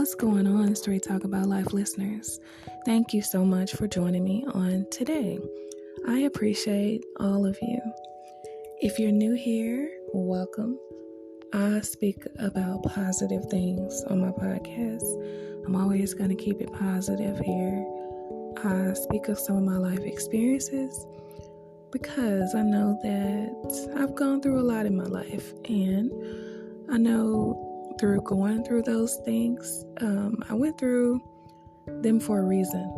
What's going on, Straight Talk About Life listeners? Thank you so much for joining me on today. I appreciate all of you. If you're new here, welcome. I speak about positive things on my podcast. I'm always going to keep it positive here. I speak of some of my life experiences because I know that I've gone through a lot in my life, and I know through going through those things, I went through them for a reason.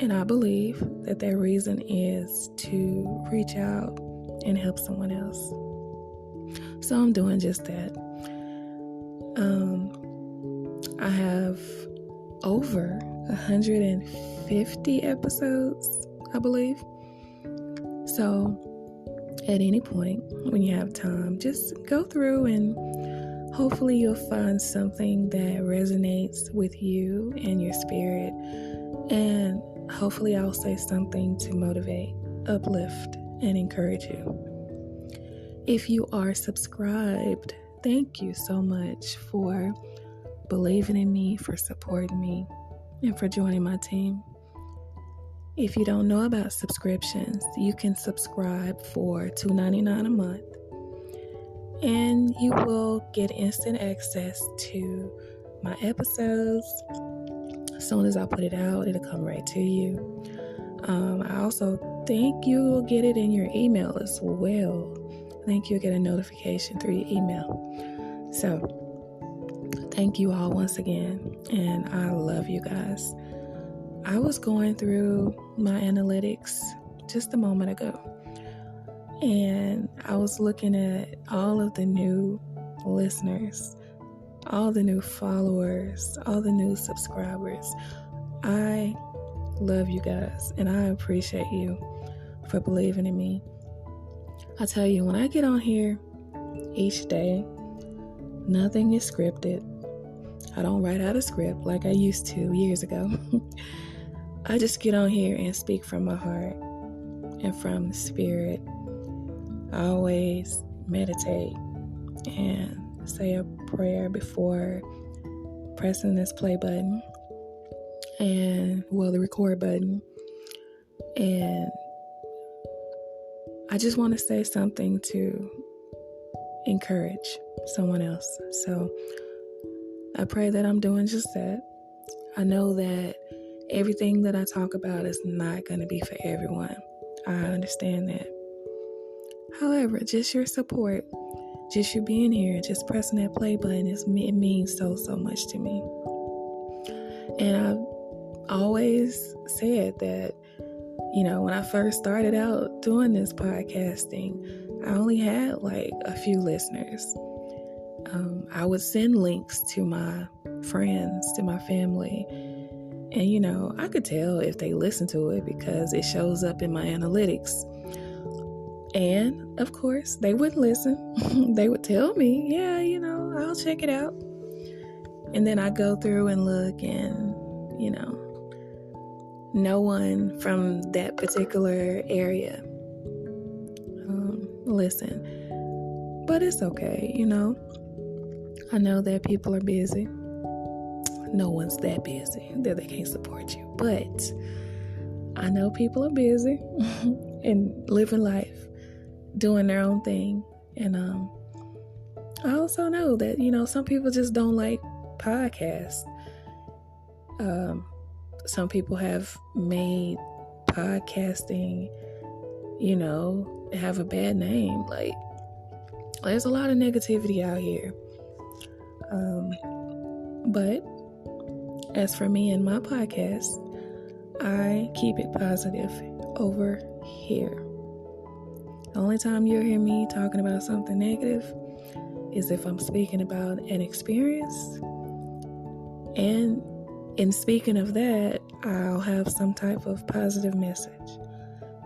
And I believe that reason is to reach out and help someone else. So I'm doing just that. I have over 150 episodes, I believe. So at any point when you have time, just go through and hopefully you'll find something that resonates with you and your spirit. And hopefully I'll say something to motivate, uplift, and encourage you. If you are subscribed, thank you so much for believing in me, for supporting me, and for joining my team. If you don't know about subscriptions, you can subscribe for $2.99 a month. And you will get instant access to my episodes. As soon as I put it out, it'll come right to you. I also think you will get it in your email as well. I think you'll get a notification through your email. So, thank you all once again. And I love you guys. I was going through my analytics just a moment ago. And I was looking at all of the new listeners, all the new followers, all the new subscribers. I love you guys, and I appreciate you for believing in me. I tell you, when I get on here each day, nothing is scripted. I don't write out a script like I used to years ago. I just get on here and speak from my heart and from the spirit. I always meditate and say a prayer before pressing this play button the record button. And I just want to say something to encourage someone else. So I pray that I'm doing just that. I know that everything that I talk about is not going to be for everyone. I understand that. However, just your support, just you being here, just pressing that play button, it means so much to me. And I've always said that, when I first started out doing this podcasting, I only had like a few listeners. I would send links to my friends, to my family, and I could tell if they listen to it because it shows up in my analytics. And, of course, they wouldn't listen. They would tell me, yeah, I'll check it out. And then I go through and look and, no one from that particular area listen. But it's okay, I know that people are busy. No one's that busy that they can't support you. But I know people are busy and living life, doing their own thing. And I also know that, some people just don't like podcasts. Some people have made podcasting, have a bad name. Like, there's a lot of negativity out here. But as for me and my podcast, I keep it positive over here. The only time you'll hear me talking about something negative is if I'm speaking about an experience. And in speaking of that, I'll have some type of positive message,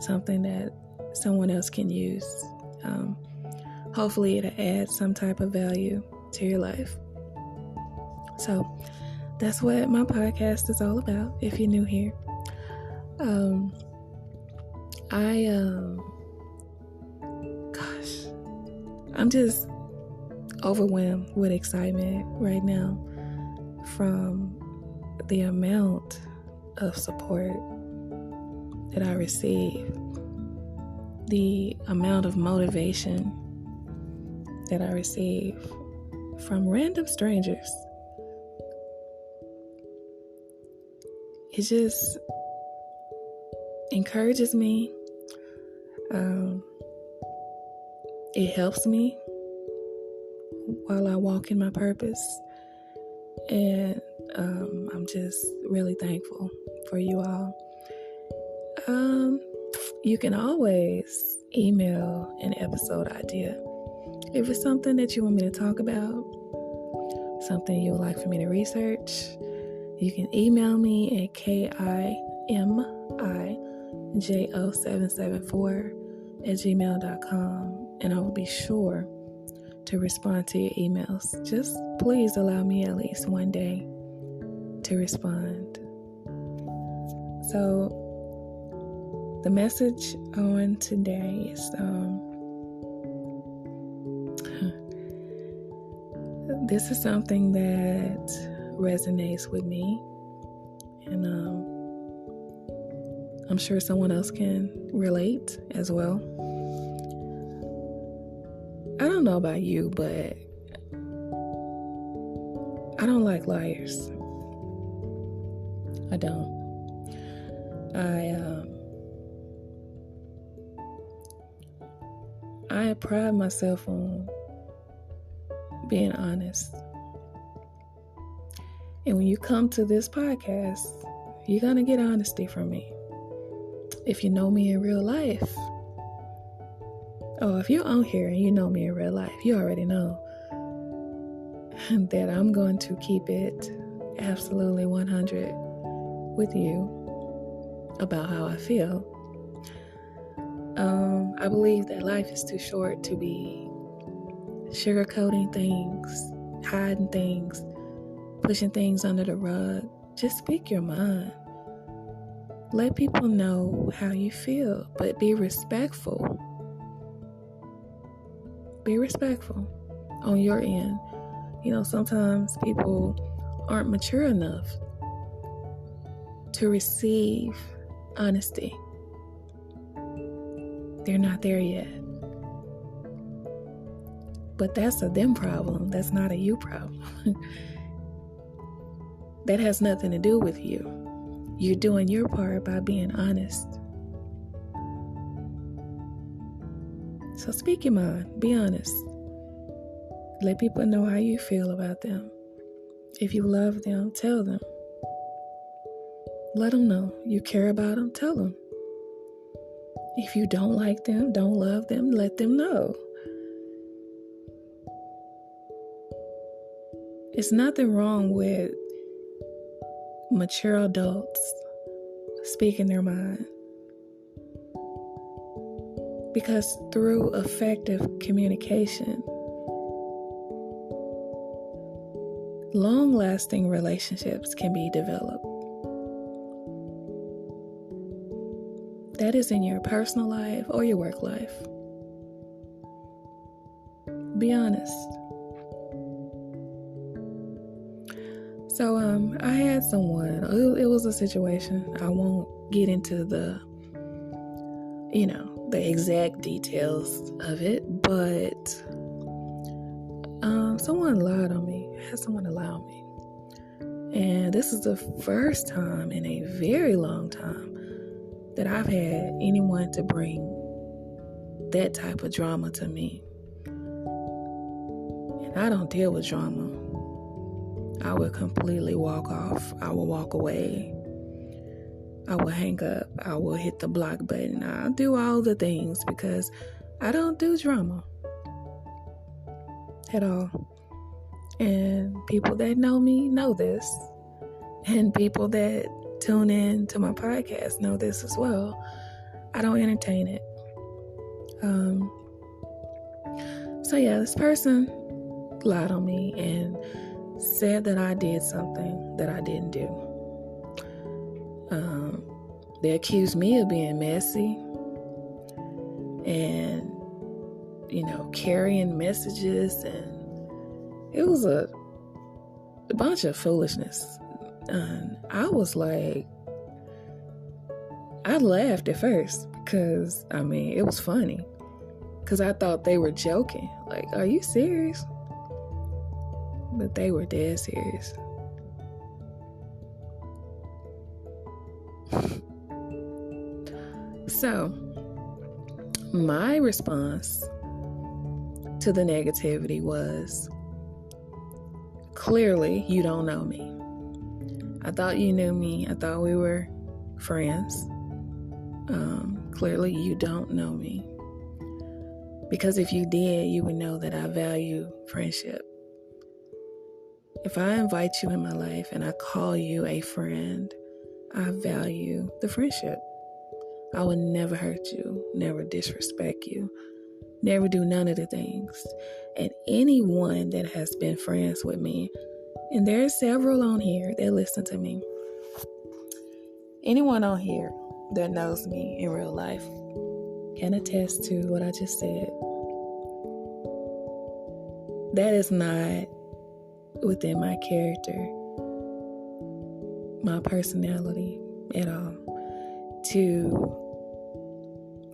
something that someone else can use. Hopefully it'll add some type of value to your life. So that's what my podcast is all about, if you're new here. I'm just overwhelmed with excitement right now from the amount of support that I receive, the amount of motivation that I receive from random strangers. It just encourages me. It helps me while I walk in my purpose. And I'm just really thankful for you all. You can always email an episode idea. If it's something that you want me to talk about, something you would like for me to research, you can email me at KIMIJO774@gmail.com, and I will be sure to respond to your emails. Just please allow me at least one day to respond. So the message on today is this is something that resonates with me, and I'm sure someone else can relate as well. I don't know about you, but I don't like liars. I don't. I pride myself on being honest. And when you come to this podcast, you're going to get honesty from me. If you know me in real life, if you're on here and you know me in real life, you already know that I'm going to keep it absolutely 100 with you about how I feel. I believe that life is too short to be sugarcoating things, hiding things, pushing things under the rug. Just speak your mind. Let people know how you feel, but be respectful. Be respectful on your end. Sometimes people aren't mature enough to receive honesty. They're not there yet. But that's a them problem. That's not a you problem. That has nothing to do with you. You're doing your part by being honest. So speak your mind. Be honest. Let people know how you feel about them. If you love them, tell them. Let them know you care about them. Tell them. If you don't like them, don't love them, let them know. It's nothing wrong with mature adults speaking their mind. Because through effective communication, long-lasting relationships can be developed. That is in your personal life or your work life. Be honest. So I had someone, it was a situation. I won't get into the exact details of it, but someone lied on me. I had someone lie on me. And this is the first time in a very long time that I've had anyone to bring that type of drama to me. And I don't deal with drama. I would completely walk off. I will walk away. I will hang up. I will hit the block button. I'll do all the things because I don't do drama at all. And people that know me know this. And people that tune in to my podcast know this as well. I don't entertain it. This person lied on me and said that I did something that I didn't do. They accused me of being messy and, carrying messages, and it was a a bunch of foolishness. And I was like, I laughed at first because, it was funny. Because I thought they were joking. Like, are you serious? But they were dead serious. So, my response to the negativity was, clearly, you don't know me. I thought you knew me. I thought we were friends. Clearly, you don't know me. Because if you did, you would know that I value friendship. If I invite you in my life and I call you a friend, I value the friendship. I would never hurt you, never disrespect you, never do none of the things. And anyone that has been friends with me, and there are several on here that listen to me, anyone on here that knows me in real life can attest to what I just said. That is not within my character, my personality at all. To,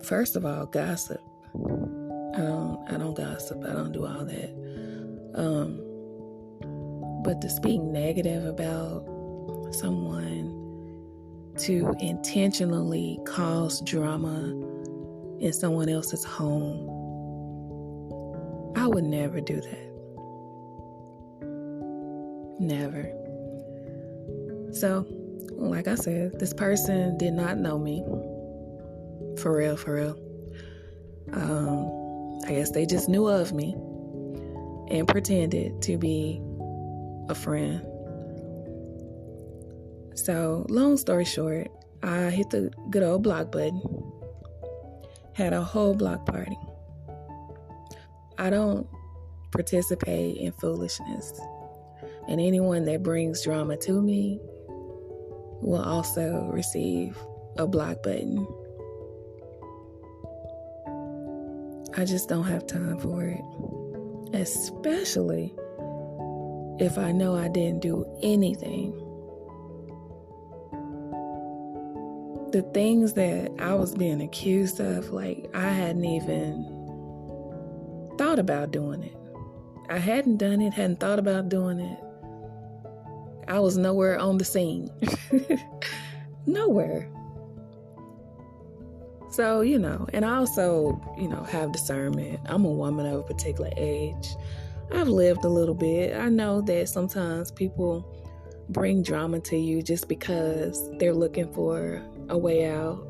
first of all, gossip. I don't gossip. I don't do all that. But to speak negative about someone, to intentionally cause drama in someone else's home, I would never do that. Never. So, like I said, this person did not know me. For real. I guess they just knew of me and pretended to be a friend. So, long story short, I hit the good old block button. Had a whole block party. I don't participate in foolishness. And anyone that brings drama to me will also receive a block button. I just don't have time for it. Especially if I know I didn't do anything. The things that I was being accused of, like, I hadn't even thought about doing it. I hadn't done it, hadn't thought about doing it. I was nowhere on the scene. Nowhere. So, and I also, have discernment. I'm a woman of a particular age. I've lived a little bit. I know that sometimes people bring drama to you just because they're looking for a way out.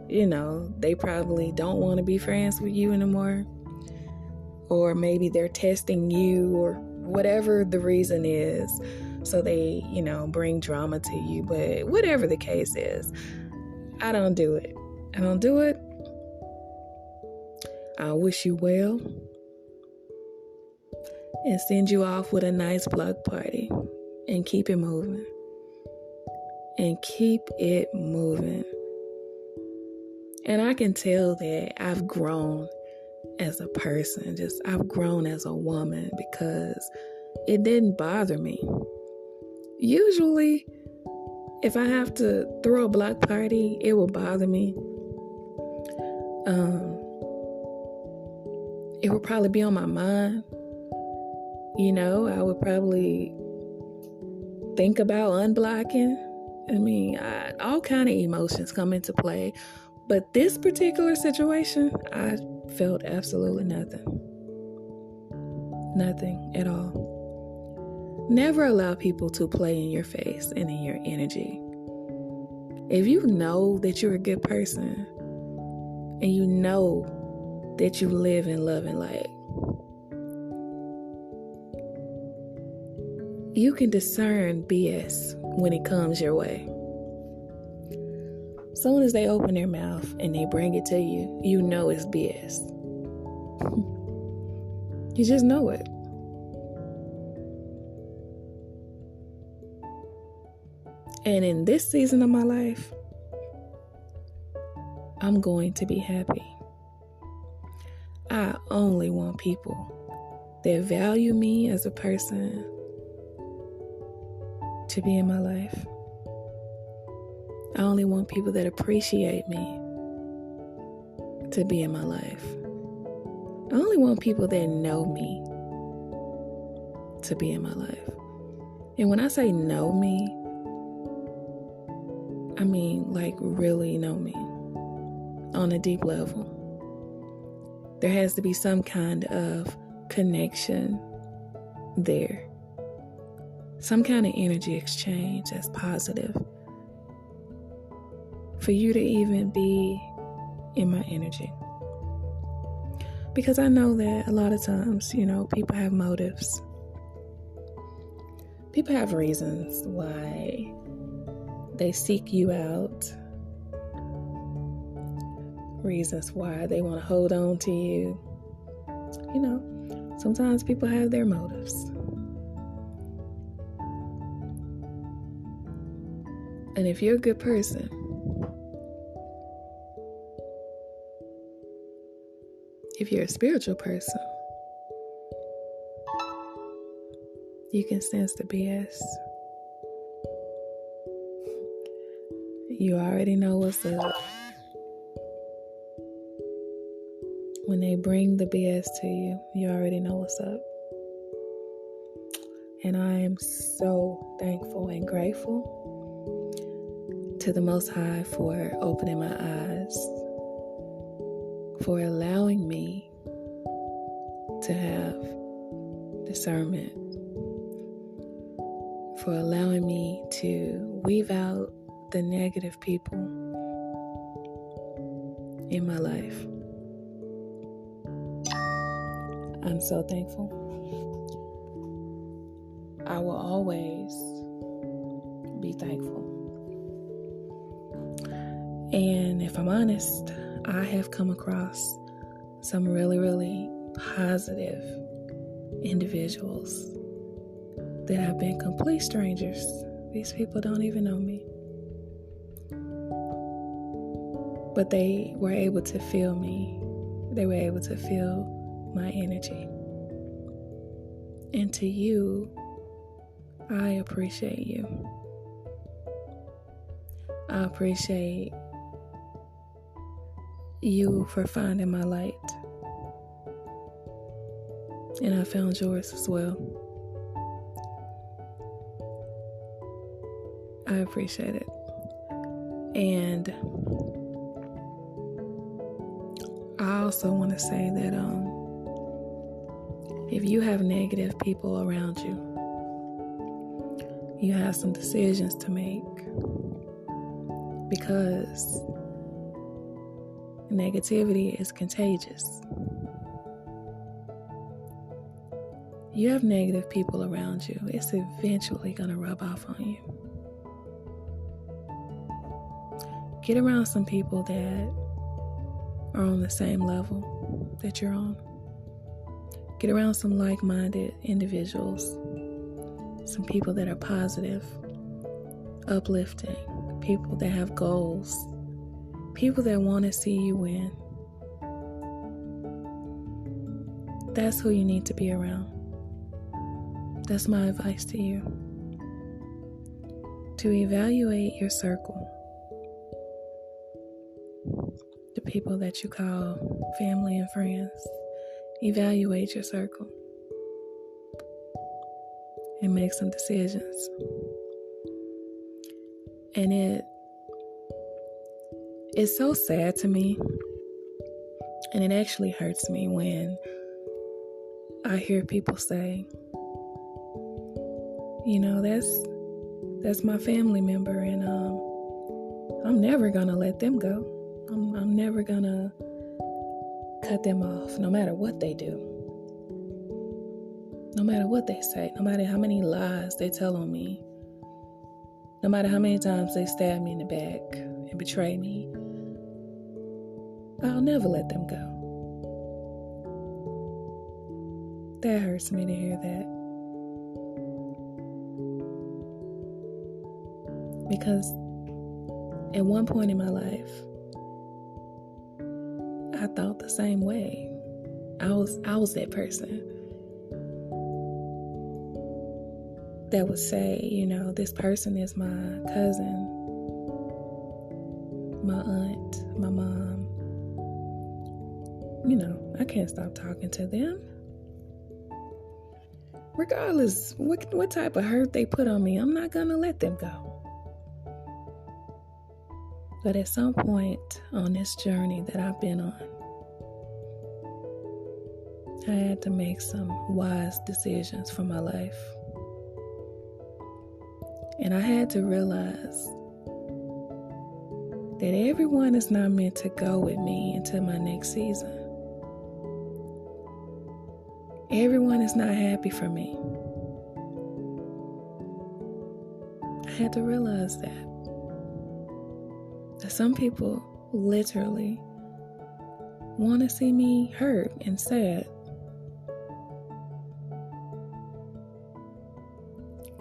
They probably don't want to be friends with you anymore. Or maybe they're testing you or whatever the reason is. So they, bring drama to you. But whatever the case is, I don't do it. I wish you well and send you off with a nice block party and keep it moving. And I can tell that I've grown as a person. I've grown as a woman because it didn't bother me. Usually, if I have to throw a block party, it will bother me. It would probably be on my mind. I would probably think about unblocking. All kind of emotions come into play. But this particular situation, I felt absolutely nothing. Nothing at all. Never allow people to play in your face and in your energy. If you know that you're a good person and you know that you live in love and light, you can discern BS when it comes your way. Soon as they open their mouth and they bring it to you, you know it's BS. You just know it. And in this season of my life, I'm going to be happy. I only want people that value me as a person to be in my life. I only want people that appreciate me to be in my life. I only want people that know me to be in my life. And when I say know me, I mean like really know me on a deep level. There has to be some kind of connection there. Some kind of energy exchange that's positive. For you to even be in my energy. Because I know that a lot of times, people have motives. People have reasons why they seek you out. Reasons why they want to hold on to you. Sometimes people have their motives. And if you're a good person, if you're a spiritual person, you can sense the BS. You already know what's up. When they bring the BS to you, you already know what's up. And I am so thankful and grateful to the Most High for opening my eyes, for allowing me to have discernment, for allowing me to weave out the negative people in my life. I'm so thankful. I will always be thankful. And if I'm honest, I have come across some really, really positive individuals that have been complete strangers. These people don't even know me. But they were able to feel me. They were able to feel my energy. And to you, I appreciate you. I appreciate you for finding my light. And I found yours as well. I appreciate it. And I also want to say that if you have negative people around you, you have some decisions to make, because negativity is contagious. You have negative people around you, it's eventually going to rub off on you. Get around some people that are on the same level that you're on. Get around some like-minded individuals, some people that are positive, uplifting, people that have goals, people that want to see you win. That's who you need to be around. That's my advice to you. To evaluate your circle. The people that you call family and friends. Evaluate your circle. And make some decisions. And it's so sad to me, and it actually hurts me when I hear people say, that's my family member, and I'm never gonna let them go. I'm never gonna cut them off, no matter what they do, no matter what they say, no matter how many lies they tell on me, no matter how many times they stab me in the back and betray me. I'll never let them go. That hurts me to hear that. Because at one point in my life, I thought the same way. I was that person. that would say, this person is my cousin, my aunt, my mom. I can't stop talking to them. Regardless what type of hurt they put on me, I'm not going to let them go. But at some point on this journey that I've been on, I had to make some wise decisions for my life. And I had to realize that everyone is not meant to go with me into my next season. Everyone is not happy for me. I had to realize that some people literally want to see me hurt and sad.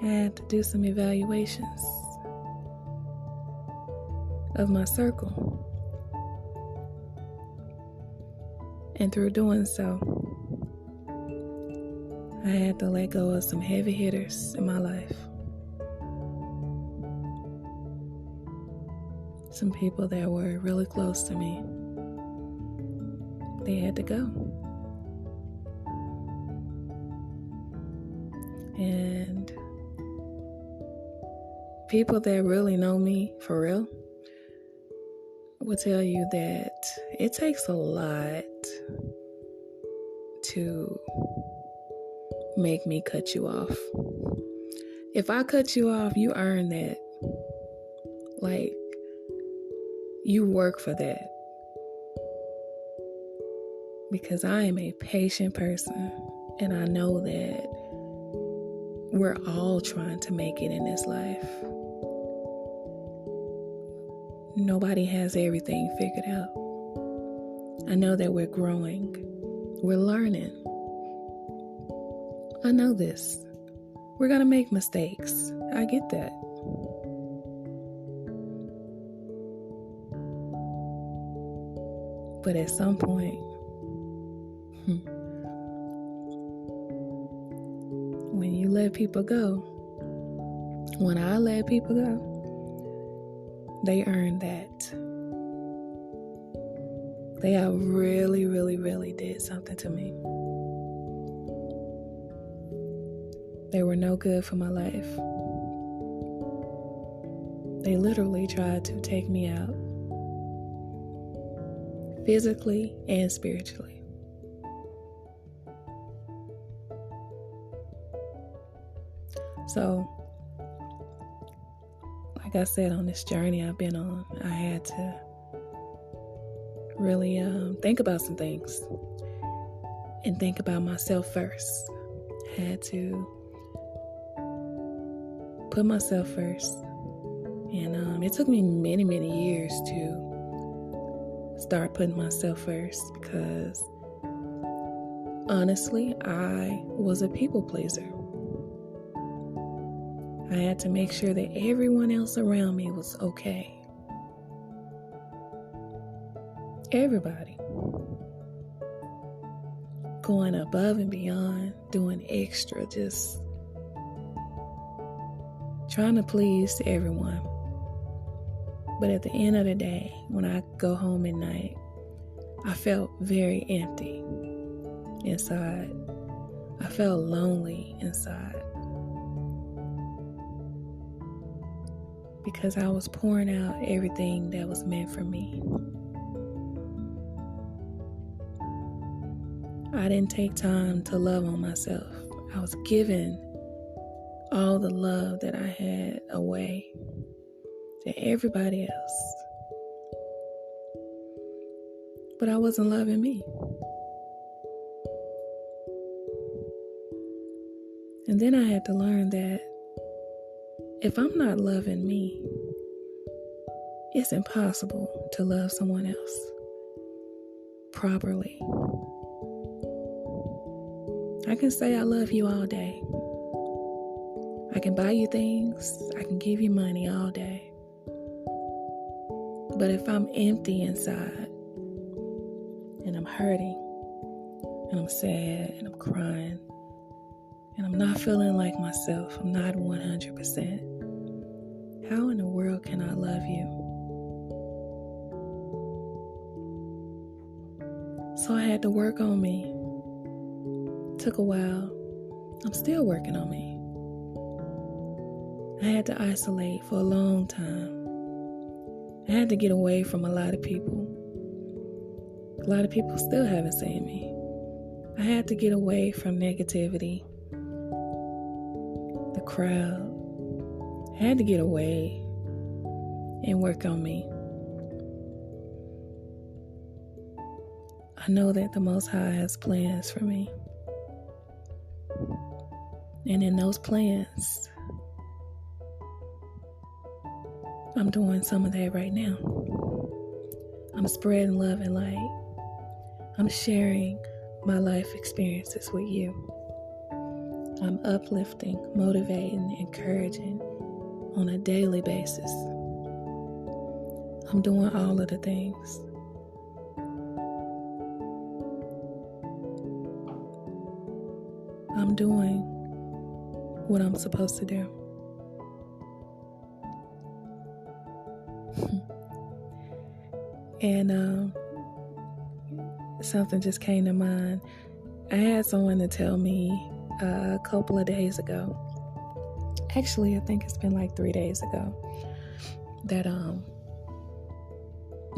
I had to do some evaluations of my circle. And through doing so, I had to let go of some heavy hitters in my life. Some people that were really close to me. They had to go. And people that really know me for real will tell you that it takes a lot to make me cut you off. If I cut you off, you earn that. Like, you work for that. Because I am a patient person, and I know that we're all trying to make it in this life. Nobody has everything figured out. I know that we're growing. We're learning. I know this. We're going to make mistakes. I get that. But at some point, when you let people go, when I let people go, they earn that. They have really, really, really did something to me. They were no good for my life. They literally tried to take me out, physically and spiritually. So, like I said, on this journey I've been on, I had to really think about some things and think about myself first. I had to put myself first. And it took me many, many years to start putting myself first because, honestly, I was a people pleaser. I had to make sure that everyone else around me was okay. Everybody. Going above and beyond, doing extra, just trying to please everyone. But at the end of the day, when I go home at night, I felt very empty inside. I felt lonely inside. Because I was pouring out everything that was meant for me. I didn't take time to love on myself. I was giving all the love that I had away to everybody else. But I wasn't loving me. And then I had to learn that if I'm not loving me, it's impossible to love someone else properly. I can say I love you all day. I can buy you things. I can give you money all day. But if I'm empty inside, and I'm hurting, and I'm sad, and I'm crying, and I'm not feeling like myself. I'm not 100%. How in the world can I love you? So I had to work on me. Took a while. I'm still working on me. I had to isolate for a long time. I had to get away from a lot of people. A lot of people still haven't seen me. I had to get away from negativity, the crowd. I had to get away and work on me. I know that the Most High has plans for me. And in those plans, I'm doing some of that right now. I'm spreading love and light. I'm sharing my life experiences with you. I'm uplifting, motivating, encouraging on a daily basis. I'm doing all of the things. I'm doing what I'm supposed to do. And something just came to mind. I had someone to tell me a couple of days ago. Actually, I think it's been like 3 days ago. That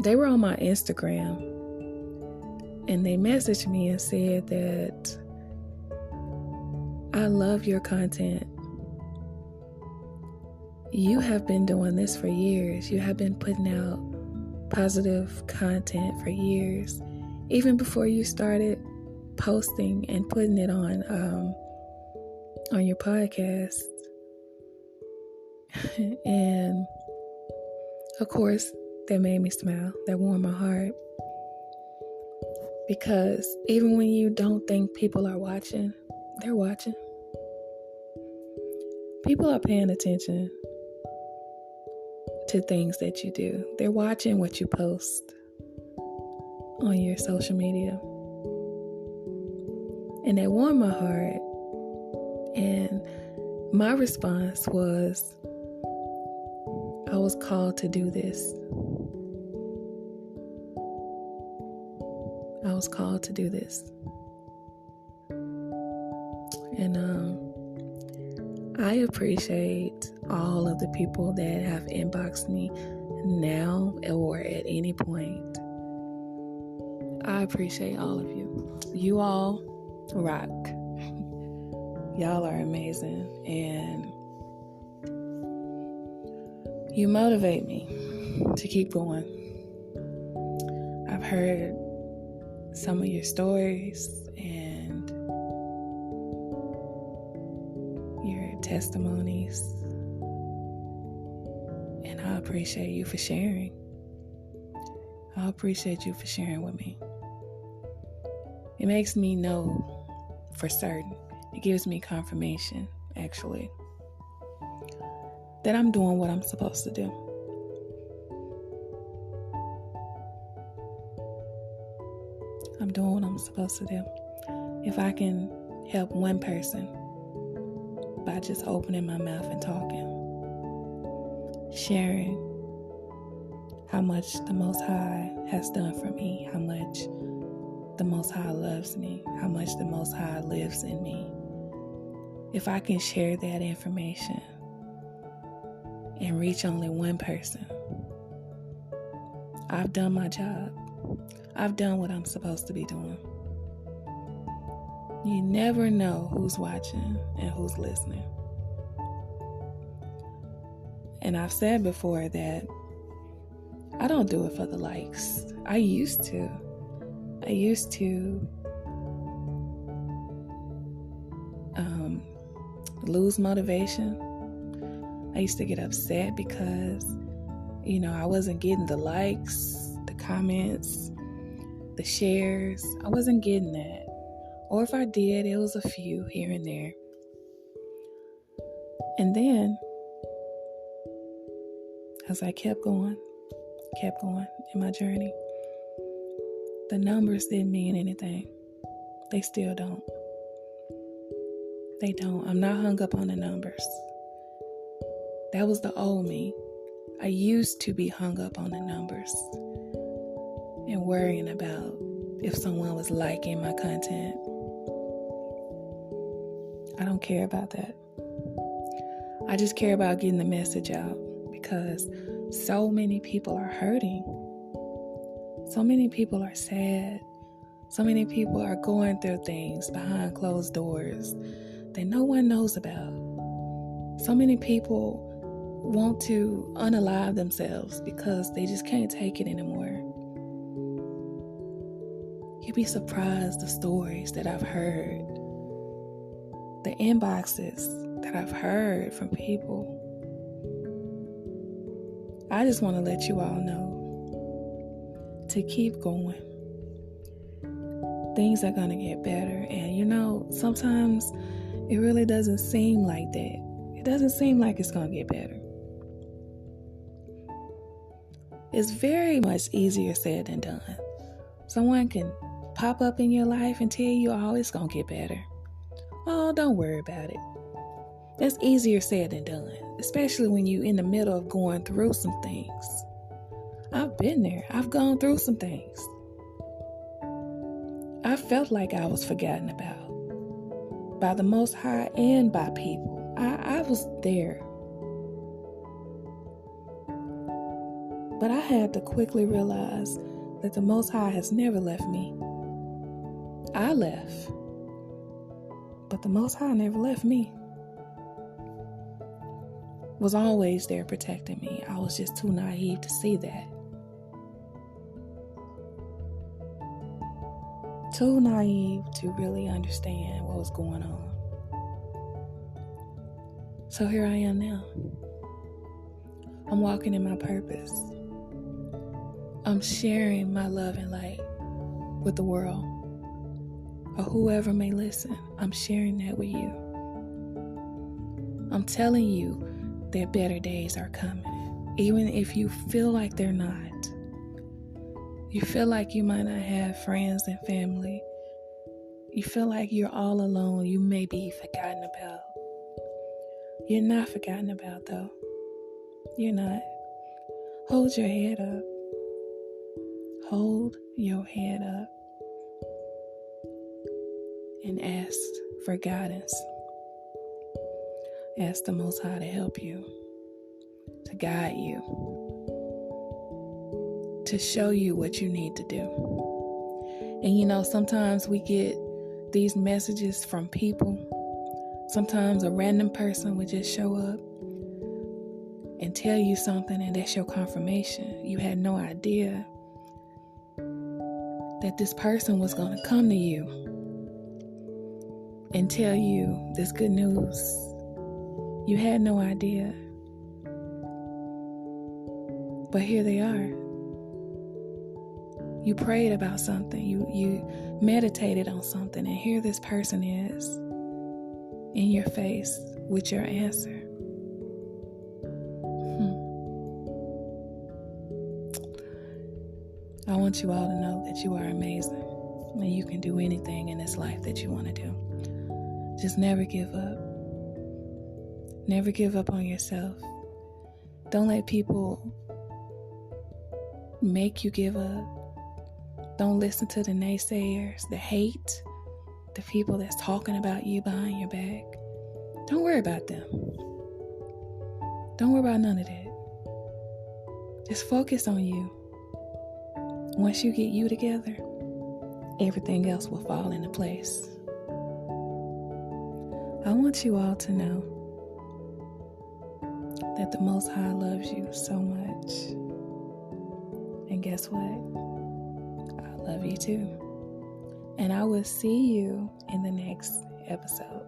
they were on my Instagram. And they messaged me and said that I love your content. You have been doing this for years. You have been putting out positive content for years. Even before you started posting and putting it on your podcast. And of course, that made me smile. That warmed my heart. Because even when you don't think people are watching, they're watching. People are paying attention to things that you do. They're watching what you post on your social media. And that warmed my heart. And my response was, I was called to do this. I was called to do this. And I appreciate all of the people that have inboxed me now or at any point. I appreciate all of you. You all rock. Y'all are amazing. And you motivate me to keep going. I've heard some of your stories and your testimonies, and I appreciate you for sharing. I appreciate you for sharing with me. It makes me know for certain. It gives me confirmation, actually, that I'm doing what I'm supposed to do. I'm doing what I'm supposed to do. If I can help one person by just opening my mouth and talking, sharing how much the Most High has done for me, how much the Most High loves me, how much the Most High lives in me. If I can share that information and reach only one person, I've done my job. I've done what I'm supposed to be doing. You never know who's watching and who's listening. And I've said before that I don't do it for the likes. I used to lose motivation. I used to get upset because, I wasn't getting the likes, the comments, the shares. I wasn't getting that. Or if I did, it was a few here and there. And then, as I kept going in my journey, the numbers didn't mean anything. They still don't. They don't. I'm not hung up on the numbers. That was the old me. I used to be hung up on the numbers and worrying about if someone was liking my content. I don't care about that. I just care about getting the message out, because so many people are hurting. So many people are sad. So many people are going through things behind closed doors that no one knows about. So many people want to unalive themselves because they just can't take it anymore. You'd be surprised the stories that I've heard, the inboxes that I've heard from people. I just want to let you all know to keep going. Things are going to get better. And sometimes it really doesn't seem like that. It doesn't seem like it's going to get better. It's very much easier said than done. Someone can pop up in your life and tell you, oh, it's going to get better. Oh, don't worry about it. That's easier said than done, especially when you're in the middle of going through some things. I've been there. I've gone through some things. I felt like I was forgotten about by the Most High and by people. I was there. But I had to quickly realize that the Most High has never left me. I left, but the Most High never left me. Was always there protecting me. I was just too naive to see that. Too naive to really understand what was going on. So here I am now. I'm walking in my purpose. I'm sharing my love and light with the world, or whoever may listen. I'm sharing that with you. I'm telling you that better days are coming, even if you feel like they're not. You feel like you might not have friends and family. You feel like you're all alone. You may be forgotten about. You're not forgotten about, though. You're not. Hold your head up. Hold your head up and ask for guidance. Ask the Most High to help you, to guide you, to show you what you need to do. And sometimes we get these messages from people. Sometimes a random person would just show up and tell you something, and that's your confirmation. You had no idea that this person was going to come to you and tell you this good news. You had no idea. But here they are. You prayed about something. You meditated on something, and here this person is in your face with your answer. I want you all to know that you are amazing, and you can do anything in this life that you want to do. Just never give up. Never give up on yourself. Don't let people make you give up. Don't listen to the naysayers, the hate, the people that's talking about you behind your back. Don't worry about them. Don't worry about none of that. Just focus on you. Once you get you together, everything else will fall into place. I want you all to know that the Most High loves you so much. And guess what? I love you too. And I will see you in the next episode.